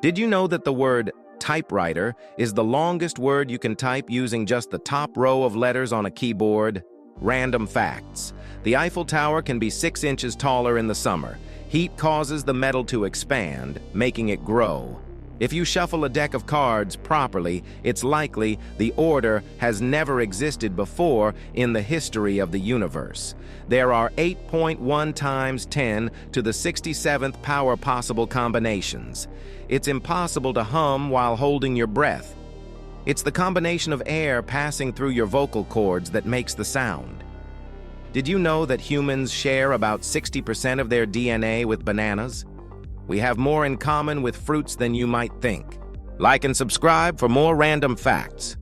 Did you know that the word typewriter is the longest word you can type using just the top row of letters on a keyboard? Random facts. The Eiffel Tower can be 6 inches taller in the summer. Heat causes the metal to expand, making it grow. If you shuffle a deck of cards properly, it's likely the order has never existed before in the history of the universe. There are 8.1 times 10 to the 67th power possible combinations. It's impossible to hum while holding your breath. It's the combination of air passing through your vocal cords that makes the sound. Did you know that humans share about 60% of their DNA with bananas? We have more in common with fruits than you might think. Like and subscribe for more random facts.